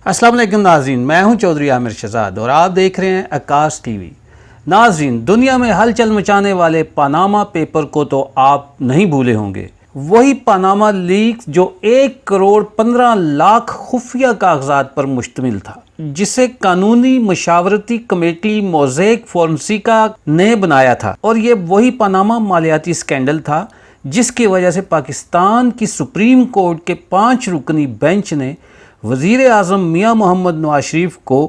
السلام علیکم ناظرین، میں ہوں چودھری عامر شہزاد اور آپ دیکھ رہے ہیں آکاش ٹی وی۔ ناظرین، دنیا میں ہلچل مچانے والے پاناما پیپر کو تو آپ نہیں بھولے ہوں گے۔ وہی پاناما لیکس جو 1,15,00,000 خفیہ کاغذات پر مشتمل تھا، جسے قانونی مشاورتی کمیٹی موزیک فورنسیکا نے بنایا تھا، اور یہ وہی پاناما مالیاتی اسکینڈل تھا جس کی وجہ سے پاکستان کی سپریم کورٹ کے 5 رکنی بینچ نے وزیر اعظم میاں محمد نواز شریف کو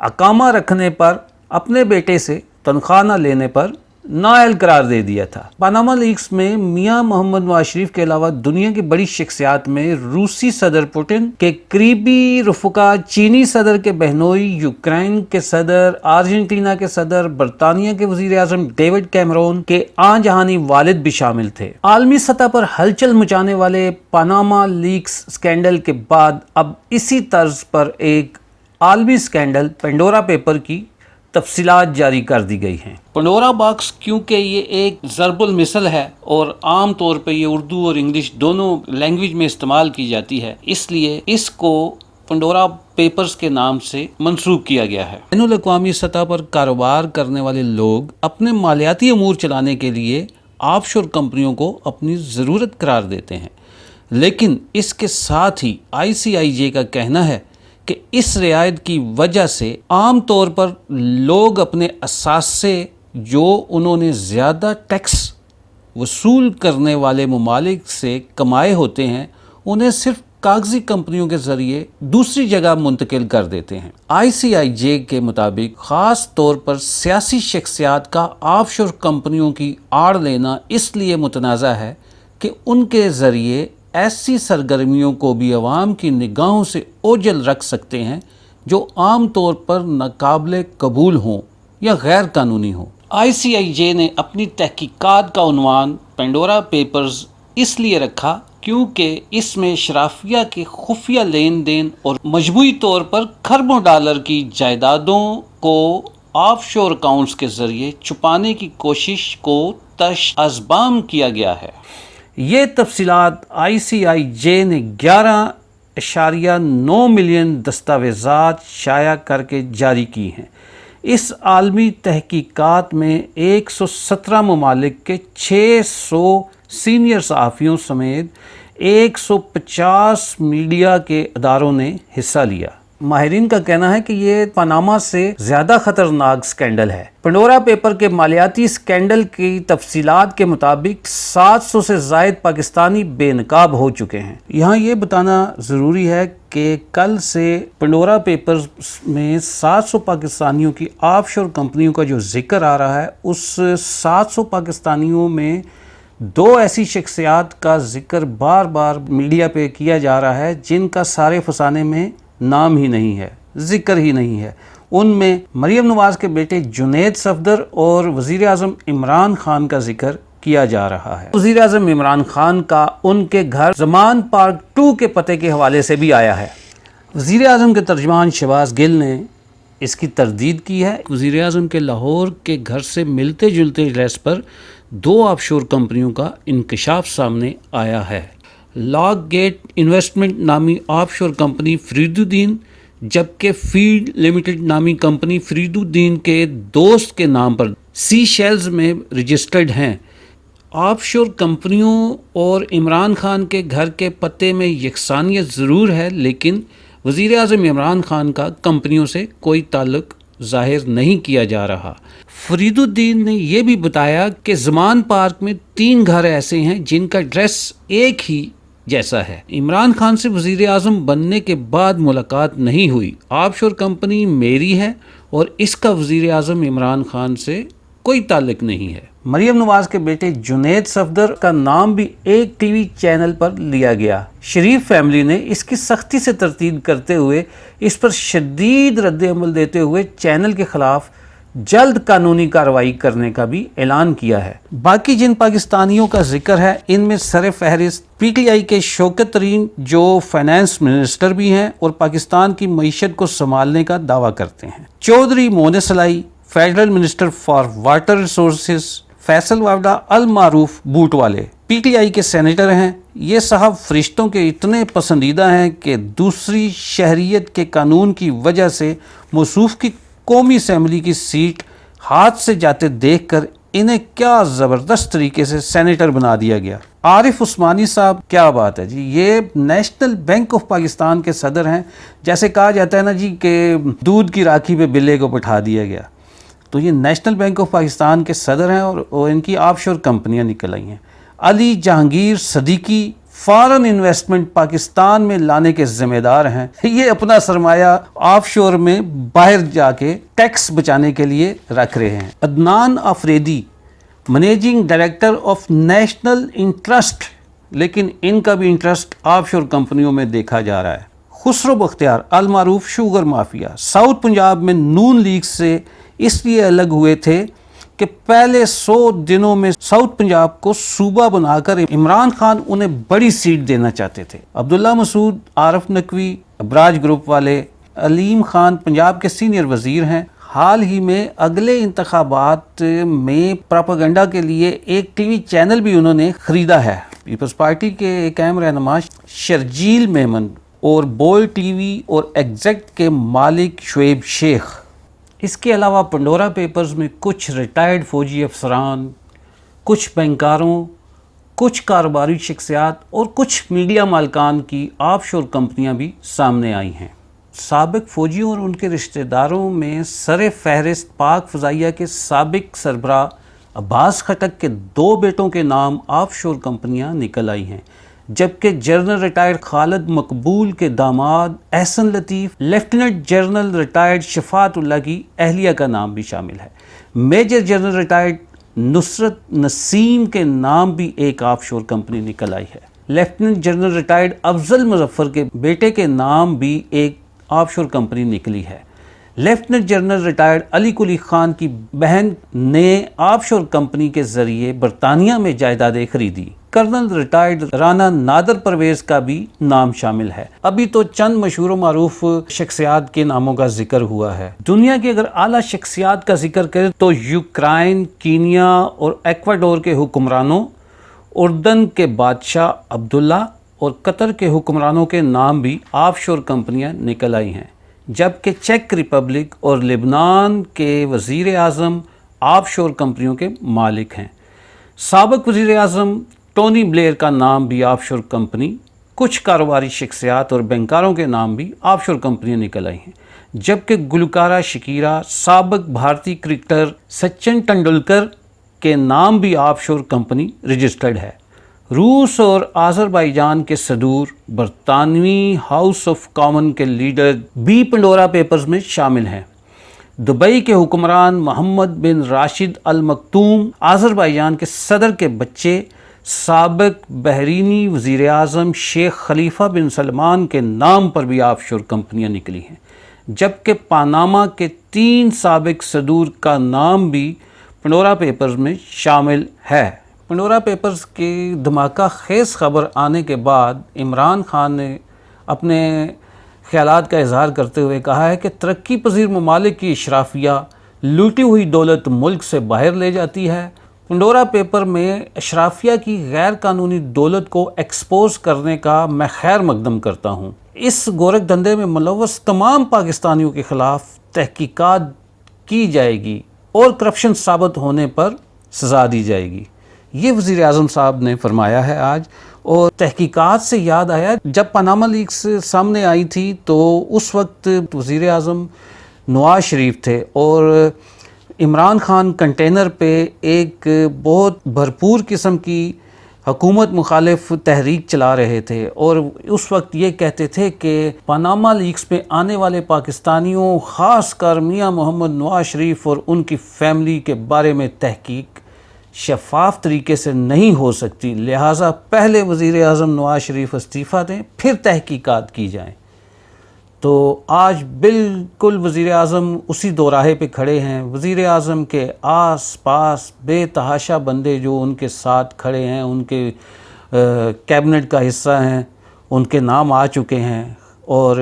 اقامہ رکھنے پر اپنے بیٹے سے تنخواہ نہ لینے پر نااہل قرار دے دیا تھا۔ پاناما لیکس میں میاں محمد نواز شریف کے علاوہ دنیا کی بڑی شخصیات میں روسی صدر پوٹن کے قریبی رفقا، چینی صدر کے بہنوئی، یوکرین کے صدر، ارجنٹینا کے صدر، برطانیہ کے وزیر اعظم ڈیوڈ کیمرون کے آن جہانی والد بھی شامل تھے۔ عالمی سطح پر ہلچل مچانے والے پاناما لیکس اسکینڈل کے بعد اب اسی طرز پر ایک عالمی اسکینڈل پینڈورا پیپر کی تفصیلات جاری کر دی گئی ہیں۔ پینڈورا باکس کیونکہ یہ ایک ضرب المثل ہے اور عام طور پہ یہ اردو اور انگلش دونوں لینگویج میں استعمال کی جاتی ہے، اس لیے اس کو پینڈورا پیپرز کے نام سے منسوب کیا گیا ہے۔ بین الاقوامی سطح پر کاروبار کرنے والے لوگ اپنے مالیاتی امور چلانے کے لیے آف شور کمپنیوں کو اپنی ضرورت قرار دیتے ہیں، لیکن اس کے ساتھ ہی ICIJ کا کہنا ہے کہ اس رعایت کی وجہ سے عام طور پر لوگ اپنے اثاثے جو انہوں نے زیادہ ٹیکس وصول کرنے والے ممالک سے کمائے ہوتے ہیں، انہیں صرف کاغذی کمپنیوں کے ذریعے دوسری جگہ منتقل کر دیتے ہیں۔ ICIJ کے مطابق خاص طور پر سیاسی شخصیات کا آف شور کمپنیوں کی آڑ لینا اس لیے متنازع ہے کہ ان کے ذریعے ایسی سرگرمیوں کو بھی عوام کی نگاہوں سے اوجھل رکھ سکتے ہیں جو عام طور پر ناقابل قبول ہوں یا غیر قانونی ہوں۔ ICIJ نے اپنی تحقیقات کا عنوان پینڈورا پیپرز اس لیے رکھا کیونکہ اس میں شرافیہ کے خفیہ لین دین اور مجموعی طور پر کھربوں ڈالر کی جائیدادوں کو آف شور اکاؤنٹس کے ذریعے چھپانے کی کوشش کو تش ازبام کیا گیا ہے۔ یہ تفصیلات ICIJ نے 11.9 ملین دستاویزات شائع کر کے جاری کی ہیں۔ اس عالمی تحقیقات میں 117 ممالک کے 600 سینئر صحافیوں سمیت 150 میڈیا کے اداروں نے حصہ لیا۔ ماہرین کا کہنا ہے کہ یہ پاناما سے زیادہ خطرناک اسکینڈل ہے۔ پینڈورا پیپر کے مالیاتی اسکینڈل کی تفصیلات کے مطابق 700 سے زائد پاکستانی بے نقاب ہو چکے ہیں۔ یہاں یہ بتانا ضروری ہے کہ کل سے پینڈورا پیپرز میں 700 پاکستانیوں کی آف شور کمپنیوں کا جو ذکر آ رہا ہے، اس 700 پاکستانیوں میں 2 ایسی شخصیات کا ذکر بار بار میڈیا پہ کیا جا رہا ہے جن کا سارے فسانے میں نام ہی نہیں ہے، ذکر ہی نہیں ہے۔ ان میں مریم نواز کے بیٹے جنید صفدر اور وزیر اعظم عمران خان کا ذکر کیا جا رہا ہے۔ وزیر اعظم عمران خان کا ان کے گھر زمان پارک 2 کے پتے کے حوالے سے بھی آیا ہے۔ وزیر اعظم کے ترجمان شہباز گل نے اس کی تردید کی ہے۔ وزیر اعظم کے لاہور کے گھر سے ملتے جلتے ایڈریس پر 2 آف شور کمپنیوں کا انکشاف سامنے آیا ہے۔ لاک گیٹ انویسٹمنٹ نامی آف شور کمپنی فرید الدین، جبکہ فیلڈ لمیٹڈ نامی کمپنی فرید الدین کے دوست کے نام پر سی شیلز میں رجسٹرڈ ہیں۔ آف شور کمپنیوں اور عمران خان کے گھر کے پتے میں یکسانیت ضرور ہے، لیکن وزیر اعظم عمران خان کا کمپنیوں سے کوئی تعلق ظاہر نہیں کیا جا رہا۔ فرید الدین نے یہ بھی بتایا کہ زمان پارک میں 3 گھر ایسے ہیں جن کا ایڈریس ایک ہی جیسا ہے۔ عمران خان سے وزیر اعظم بننے کے بعد ملاقات نہیں ہوئی۔ آف شور کمپنی میری ہے اور اس کا وزیر اعظم عمران خان سے کوئی تعلق نہیں ہے۔ مریم نواز کے بیٹے جنید صفدر کا نام بھی ایک ٹی وی چینل پر لیا گیا۔ شریف فیملی نے اس کی سختی سے تردید کرتے ہوئے اس پر شدید رد عمل دیتے ہوئے چینل کے خلاف جلد قانونی کارروائی کرنے کا بھی اعلان کیا ہے۔ باقی جن پاکستانیوں کا ذکر ہے ان میں سر فہرست PTI کے شوکت ترین جو فائنانس منسٹر بھی ہیں اور پاکستان کی معیشت کو سنبھالنے کا دعویٰ کرتے ہیں، Chaudhry Moonis Elahi federal minister for water resources, Faisal Vawda المعروف بوٹ والے PTI کے سینیٹر ہیں، یہ صاحب فرشتوں کے اتنے پسندیدہ ہیں کہ دوسری شہریت کے قانون کی وجہ سے موصوف کی قومی اسمبلی کی سیٹ ہاتھ سے جاتے دیکھ کر انہیں کیا زبردست طریقے سے سینیٹر بنا دیا گیا۔ عارف عثمانی صاحب، کیا بات ہے جی، یہ نیشنل بینک آف پاکستان کے صدر ہیں۔ جیسے کہا جاتا ہے نا جی کہ دودھ کی راکھی پہ بلے کو بٹھا دیا گیا، تو یہ نیشنل بینک آف پاکستان کے صدر ہیں اور ان کی آف شور کمپنیاں نکل آئی ہیں۔ علی جہانگیر صدیقی فارن انویسٹمنٹ پاکستان میں لانے کے ذمہ دار ہیں۔ یہ اپنا سرمایہ آف شور میں باہر جا کے ٹیکس بچانے کے لیے رکھ رہے ہیں۔ Adnan Afridi, managing director of national interest, لیکن ان کا بھی انٹرسٹ آف شور کمپنیوں میں دیکھا جا رہا ہے۔ خسرو بختیار، المعروف شوگر مافیا، ساؤتھ پنجاب میں نون لیگ سے اس لیے الگ ہوئے تھے کہ پہلے 100 دنوں میں ساؤتھ پنجاب کو صوبہ بنا کر عمران خان انہیں بڑی سیٹ دینا چاہتے تھے۔ عبداللہ مسعود، عارف نقوی، ابراج گروپ والے، علیم خان پنجاب کے سینئر وزیر ہیں۔ حال ہی میں اگلے انتخابات میں پراپیگنڈا کے لیے ایک ٹی وی چینل بھی انہوں نے خریدا ہے۔ پیپلز پارٹی کے ایک اہم رہنما شرجیل میمن اور بول ٹی وی اور ایگزیکٹ کے مالک شعیب شیخ۔ اس کے علاوہ پنڈورا پیپرز میں کچھ ریٹائرڈ فوجی افسران، کچھ بینکاروں، کچھ کاروباری شخصیات اور کچھ میڈیا مالکان کی آف شور کمپنیاں بھی سامنے آئی ہیں۔ سابق فوجیوں اور ان کے رشتہ داروں میں سر فہرست پاک فضائیہ کے سابق سربراہ عباس خٹک کے 2 بیٹوں کے نام آف شور کمپنیاں نکل آئی ہیں، جبکہ جنرل ریٹائرڈ خالد مقبول کے داماد احسن لطیف، لیفٹیننٹ جنرل ریٹائرڈ شفاعت اللہ کی اہلیہ کا نام بھی شامل ہے۔ میجر جنرل ریٹائرڈ نصرت نسیم کے نام بھی ایک آف شور کمپنی نکل آئی ہے۔ لیفٹیننٹ جنرل ریٹائرڈ افضل مظفر کے بیٹے کے نام بھی ایک آف شور کمپنی نکلی ہے۔ لیفٹیننٹ جنرل ریٹائرڈ علی کلی خان کی بہن نے آف شور کمپنی کے ذریعے برطانیہ میں جائیدادیں خریدی۔ کرنل ریٹائرڈ رانا نادر پرویز کا بھی نام شامل ہے۔ ابھی تو چند مشہور و معروف شخصیات کے ناموں کا ذکر ہوا ہے۔ دنیا کی اگر اعلیٰ شخصیات کا ذکر کریں تو یوکرائن، کینیا اور ایکواڈور کے حکمرانوں، اردن کے بادشاہ عبداللہ اور قطر کے حکمرانوں کے نام بھی آف شور کمپنیاں نکل آئی ہیں، جبکہ چیک ریپبلک اور لبنان کے وزیر اعظم آف شور کمپنیوں کے مالک ہیں۔ سابق وزیر اعظم ٹونی بلیئر کا نام بھی آف شور کمپنی، کچھ کاروباری شخصیات اور بینکاروں کے نام بھی آف شور کمپنیاں نکل آئی ہیں، جبکہ گلوکارہ شکیرا، سابق بھارتی کرکٹر سچن ٹنڈولکر کے نام بھی آف شور کمپنی رجسٹرڈ ہے۔ روس اور آذربائیجان کے صدور، برطانوی ہاؤس آف کامن کے لیڈر بھی پنڈورا پیپرز میں شامل ہیں۔ دبئی کے حکمران محمد بن راشد المکتوم، آذربائیجان کے صدر کے بچے، سابق بحرینی وزیر اعظم شیخ خلیفہ بن سلمان کے نام پر بھی آف شور کمپنیاں نکلی ہیں، جبکہ پاناما کے 3 سابق صدور کا نام بھی پنڈورا پیپرز میں شامل ہے۔ پنڈورا پیپرز کی دھماکہ خیز خبر آنے کے بعد عمران خان نے اپنے خیالات کا اظہار کرتے ہوئے کہا ہے کہ ترقی پذیر ممالک کی اشرافیہ لوٹی ہوئی دولت ملک سے باہر لے جاتی ہے۔ پنڈورا پیپر میں اشرافیہ کی غیر قانونی دولت کو ایکسپوز کرنے کا میں خیر مقدم کرتا ہوں۔ اس گورکھ دھندے میں ملوث تمام پاکستانیوں کے خلاف تحقیقات کی جائے گی اور کرپشن ثابت ہونے پر سزا دی جائے گی، یہ وزیر اعظم صاحب نے فرمایا ہے آج۔ اور تحقیقات سے یاد آیا، جب پاناما لیکس سامنے آئی تھی تو اس وقت وزیر اعظم نواز شریف تھے اور عمران خان کنٹینر پہ ایک بہت بھرپور قسم کی حکومت مخالف تحریک چلا رہے تھے اور اس وقت یہ کہتے تھے کہ پاناما لیکس میں آنے والے پاکستانیوں، خاص کر میاں محمد نواز شریف اور ان کی فیملی کے بارے میں تحقیق شفاف طریقے سے نہیں ہو سکتی، لہٰذا پہلے وزیر اعظم نواز شریف استعفیٰ دیں، پھر تحقیقات کی جائیں۔ تو آج بالکل وزیر اعظم اسی دوراہے پہ کھڑے ہیں۔ وزیر اعظم کے آس پاس بے تحاشا بندے جو ان کے ساتھ کھڑے ہیں، ان کے کیبنٹ کا حصہ ہیں، ان کے نام آ چکے ہیں اور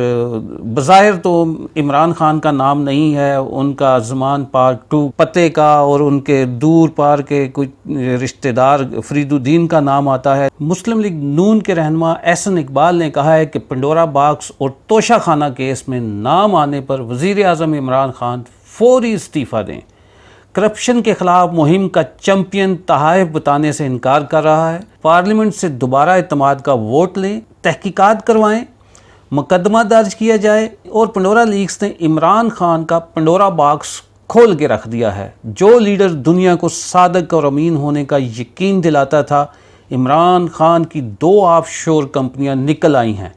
بظاہر تو عمران خان کا نام نہیں ہے، ان کا زمان پارٹ 2 پتے کا اور ان کے دور پار کے کوئی رشتہ دار فرید الدین کا نام آتا ہے۔ مسلم لیگ نون کے رہنما احسن اقبال نے کہا ہے کہ پنڈورا باکس اور توشہ خانہ کیس میں نام آنے پر وزیر اعظم عمران خان فوری استعفیٰ دیں۔ کرپشن کے خلاف مہم کا چیمپئن تحائف بتانے سے انکار کر رہا ہے۔ پارلیمنٹ سے دوبارہ اعتماد کا ووٹ لیں، تحقیقات کروائیں، مقدمہ درج کیا جائے۔ اور پنڈورا لیکس نے عمران خان کا پنڈورا باکس کھول کے رکھ دیا ہے۔ جو لیڈر دنیا کو صادق اور امین ہونے کا یقین دلاتا تھا، عمران خان کی 2 آف شور کمپنیاں نکل آئی ہیں۔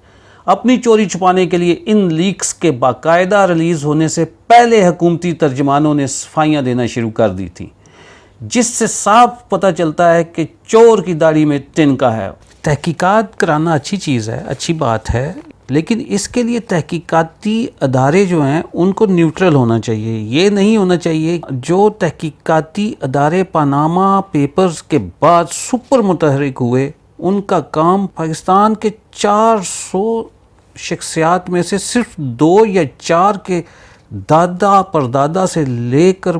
اپنی چوری چھپانے کے لیے ان لیکس کے باقاعدہ ریلیز ہونے سے پہلے حکومتی ترجمانوں نے صفائیاں دینا شروع کر دی تھیں، جس سے صاف پتہ چلتا ہے کہ چور کی داڑھی میں تنکا ہے۔ تحقیقات کرانا اچھی چیز ہے، اچھی بات ہے، لیکن اس کے لیے تحقیقاتی ادارے جو ہیں ان کو نیوٹرل ہونا چاہیے۔ یہ نہیں ہونا چاہیے جو تحقیقاتی ادارے پاناما پیپرز کے بعد سپر متحرک ہوئے، ان کا کام پاکستان کے 400 شخصیات میں سے صرف 2 یا 4 کے دادا پردادا سے لے کر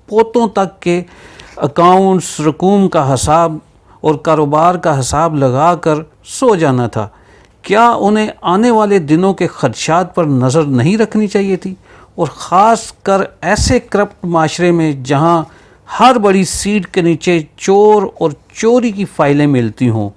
پوتوں تک کے اکاؤنٹس، رقوم کا حساب اور کاروبار کا حساب لگا کر سو جانا تھا۔ کیا انہیں آنے والے دنوں کے خدشات پر نظر نہیں رکھنی چاہیے تھی؟ اور خاص کر ایسے کرپٹ معاشرے میں جہاں ہر بڑی سیٹ کے نیچے چور اور چوری کی فائلیں ملتی ہوں،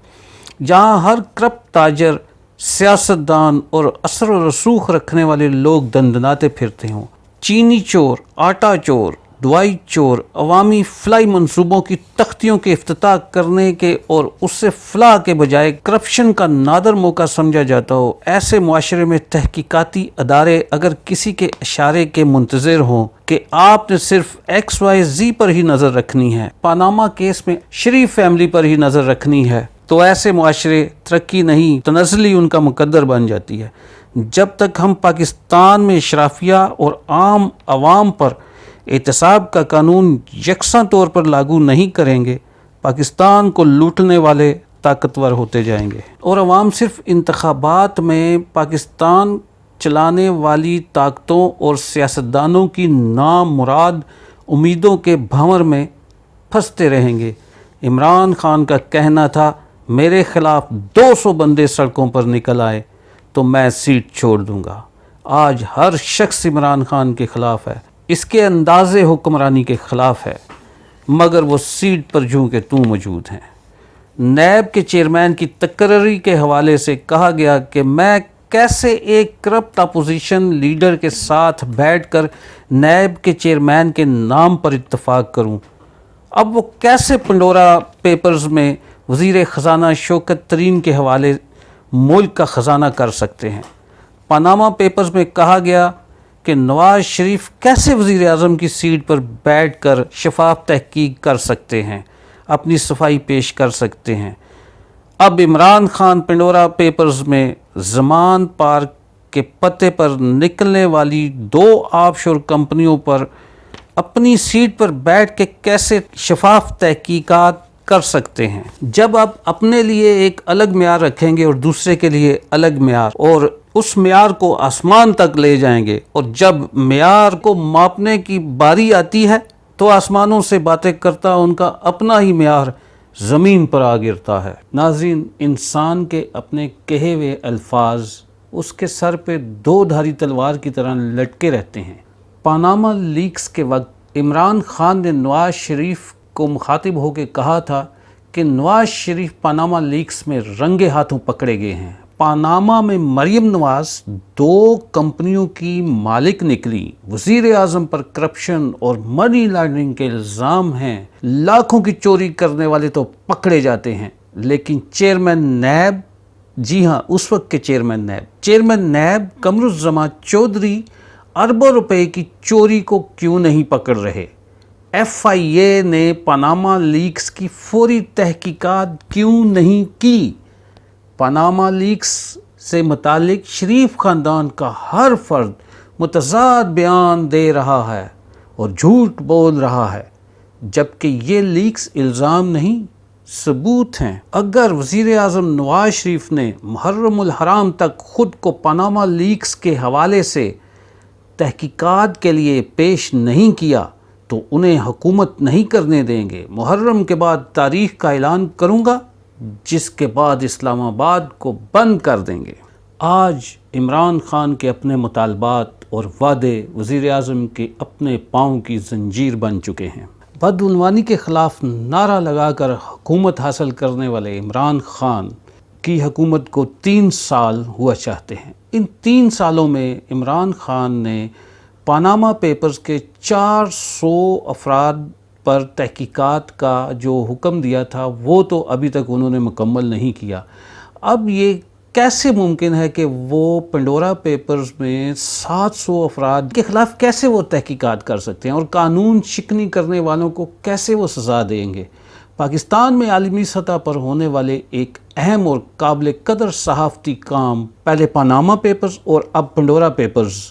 جہاں ہر کرپٹ تاجر، سیاستدان اور اثر و رسوخ رکھنے والے لوگ دندناتے پھرتے ہوں۔ چینی چور، آٹا چور، دوائی چور، عوامی فلاحی منصوبوں کی تختیوں کے افتتاح کرنے کے اور اس سے فلاح کے بجائے کرپشن کا نادر موقع سمجھا جاتا ہو، ایسے معاشرے میں تحقیقاتی ادارے اگر کسی کے اشارے کے منتظر ہوں کہ آپ نے صرف XYZ پر ہی نظر رکھنی ہے، پاناما کیس میں شریف فیملی پر ہی نظر رکھنی ہے، تو ایسے معاشرے ترقی نہیں، تنزلی ان کا مقدر بن جاتی ہے۔ جب تک ہم پاکستان میں اشرافیہ اور عام عوام پر احتساب کا قانون یکساں طور پر لاگو نہیں کریں گے، پاکستان کو لوٹنے والے طاقتور ہوتے جائیں گے، اور عوام صرف انتخابات میں پاکستان چلانے والی طاقتوں اور سیاستدانوں کی نامراد امیدوں کے بھنور میں پھنستے رہیں گے۔ عمران خان کا کہنا تھا، میرے خلاف 200 بندے سڑکوں پر نکل آئے تو میں سیٹ چھوڑ دوں گا۔ آج ہر شخص عمران خان کے خلاف ہے، اس کے انداز حکمرانی کے خلاف ہے، مگر وہ سیٹ پر جوں کہ توں موجود ہیں۔ نیب کے چیئرمین کی تقرری کے حوالے سے کہا گیا کہ میں کیسے ایک کرپٹ اپوزیشن لیڈر کے ساتھ بیٹھ کر نیب کے چیئرمین کے نام پر اتفاق کروں۔ اب وہ کیسے پنڈورا پیپرز میں وزیر خزانہ شوکت ترین کے حوالے ملک کا خزانہ کر سکتے ہیں؟ پاناما پیپرز میں کہا گیا کہ نواز شریف کیسے وزیر اعظم کی سیٹ پر بیٹھ کر شفاف تحقیق کر سکتے ہیں، اپنی صفائی پیش کر سکتے ہیں۔ اب عمران خان پنڈورا پیپرز میں زمان پارک کے پتے پر نکلنے والی 2 آف شور کمپنیوں پر اپنی سیٹ پر بیٹھ کے کیسے شفاف تحقیقات کر سکتے ہیں؟ جب آپ اپنے لیے ایک الگ معیار رکھیں گے اور دوسرے کے لیے الگ معیار، اور اس معیار کو آسمان تک لے جائیں گے، اور جب معیار کو ماپنے کی باری آتی ہے تو آسمانوں سے باتیں کرتا ان کا اپنا ہی معیار زمین پر آ گرتا ہے۔ ناظرین، انسان کے اپنے کہے ہوئے الفاظ اس کے سر پہ 2 دھاری تلوار کی طرح لٹکے رہتے ہیں۔ پاناما لیکس کے وقت عمران خان نے نواز شریف کو مخاطب ہو کے کہا تھا کہ نواز شریف پاناما لیکس میں رنگے ہاتھوں پکڑے گئے ہیں۔ پاناما میں مریم نواز 2 کمپنیوں کی مالک نکلی، وزیر اعظم پر کرپشن اور منی لانڈرنگ کے الزام ہیں، لاکھوں کی چوری کرنے والے تو پکڑے جاتے ہیں، لیکن چیئرمین نیب، جی ہاں اس وقت کے چیئرمین نیب قمر الزمان چودھری اربوں روپے کی چوری کو کیوں نہیں پکڑ رہے؟ FIA نے پاناما لیکس کی فوری تحقیقات کیوں نہیں کی؟ پاناما لیکس سے متعلق شریف خاندان کا ہر فرد متضاد بیان دے رہا ہے اور جھوٹ بول رہا ہے، جبکہ یہ لیکس الزام نہیں، ثبوت ہیں۔ اگر وزیر اعظم نواز شریف نے محرم الحرام تک خود کو پاناما لیکس کے حوالے سے تحقیقات کے لیے پیش نہیں کیا تو انہیں حکومت نہیں کرنے دیں گے۔ محرم کے بعد تاریخ کا اعلان کروں گا، جس کے بعد اسلام آباد کو بند کر دیں گے۔ آج عمران خان کے اپنے مطالبات اور وعدے وزیر اعظم کے اپنے پاؤں کی زنجیر بن چکے ہیں۔ بدعنوانی کے خلاف نعرہ لگا کر حکومت حاصل کرنے والے عمران خان کی حکومت کو 3 سال ہوا چاہتے ہیں۔ ان 3 سالوں میں عمران خان نے پاناما پیپرز کے 400 افراد پر تحقیقات کا جو حکم دیا تھا وہ تو ابھی تک انہوں نے مکمل نہیں کیا۔ اب یہ کیسے ممکن ہے کہ وہ پنڈورا پیپرز میں 700 افراد کے خلاف کیسے وہ تحقیقات کر سکتے ہیں اور قانون شکنی کرنے والوں کو کیسے وہ سزا دیں گے؟ پاکستان میں عالمی سطح پر ہونے والے ایک اہم اور قابل قدر صحافتی کام، پہلے پاناما پیپرز اور اب پنڈورا پیپرز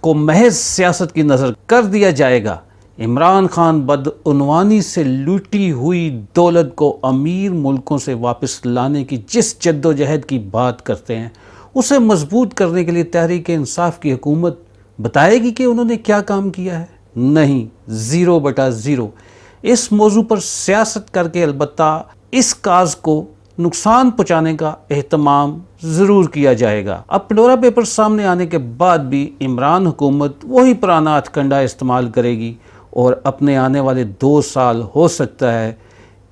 کو محض سیاست کی نظر کر دیا جائے گا۔ عمران خان بدعنوانی سے لوٹی ہوئی دولت کو امیر ملکوں سے واپس لانے کی جس جد و جہد کی بات کرتے ہیں، اسے مضبوط کرنے کے لیے تحریک انصاف کی حکومت بتائے گی کہ انہوں نے کیا کام کیا ہے؟ نہیں، 0/0۔ اس موضوع پر سیاست کر کے البتہ اس کاز کو نقصان پہنچانے کا اہتمام ضرور کیا جائے گا۔ اب پنڈورا پیپر سامنے آنے کے بعد بھی عمران حکومت وہی پرانا ہتھ کنڈا استعمال کرے گی اور اپنے آنے والے 2 سال ہو سکتا ہے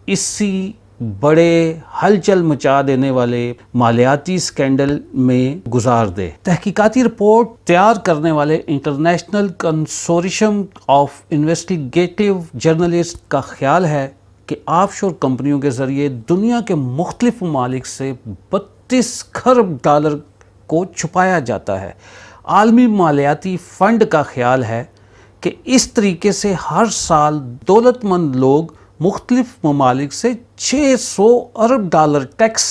اسی بڑے ہلچل مچا دینے والے مالیاتی سکینڈل میں گزار دے۔ تحقیقاتی رپورٹ تیار کرنے والے international consortium of investigative journalist کا خیال ہے کہ آف شور کمپنیوں کے ذریعے دنیا کے مختلف ممالک سے 32 کھرب ڈالر کو چھپایا جاتا ہے۔ عالمی مالیاتی فنڈ کا خیال ہے کہ اس طریقے سے ہر سال دولت مند لوگ مختلف ممالک سے 600 ارب ڈالر ٹیکس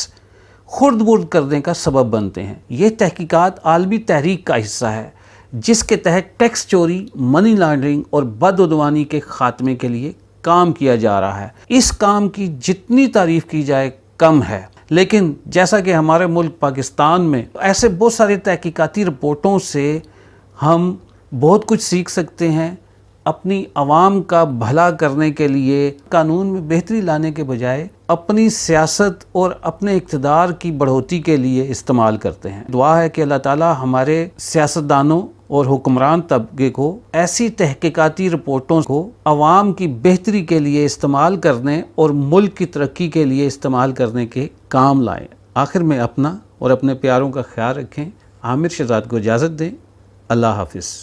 خرد برد کرنے کا سبب بنتے ہیں۔ یہ تحقیقات عالمی تحریک کا حصہ ہے جس کے تحت ٹیکس چوری، منی لانڈرنگ اور بدعنوانی کے خاتمے کے لیے کام کیا جا رہا ہے۔ اس کام کی جتنی تعریف کی جائے کم ہے، لیکن جیسا کہ ہمارے ملک پاکستان میں ایسے بہت سارے تحقیقاتی رپورٹوں سے ہم بہت کچھ سیکھ سکتے ہیں۔ اپنی عوام کا بھلا کرنے کے لیے قانون میں بہتری لانے کے بجائے اپنی سیاست اور اپنے اقتدار کی بڑھوتی کے لیے استعمال کرتے ہیں۔ دعا ہے کہ اللہ تعالی ہمارے سیاستدانوں اور حکمران طبقے کو ایسی تحقیقاتی رپورٹوں کو عوام کی بہتری کے لیے استعمال کرنے اور ملک کی ترقی کے لیے استعمال کرنے کے کام لائیں۔ آخر میں اپنا اور اپنے پیاروں کا خیال رکھیں۔ عامر شہزاد کو اجازت دیں۔ اللہ حافظ۔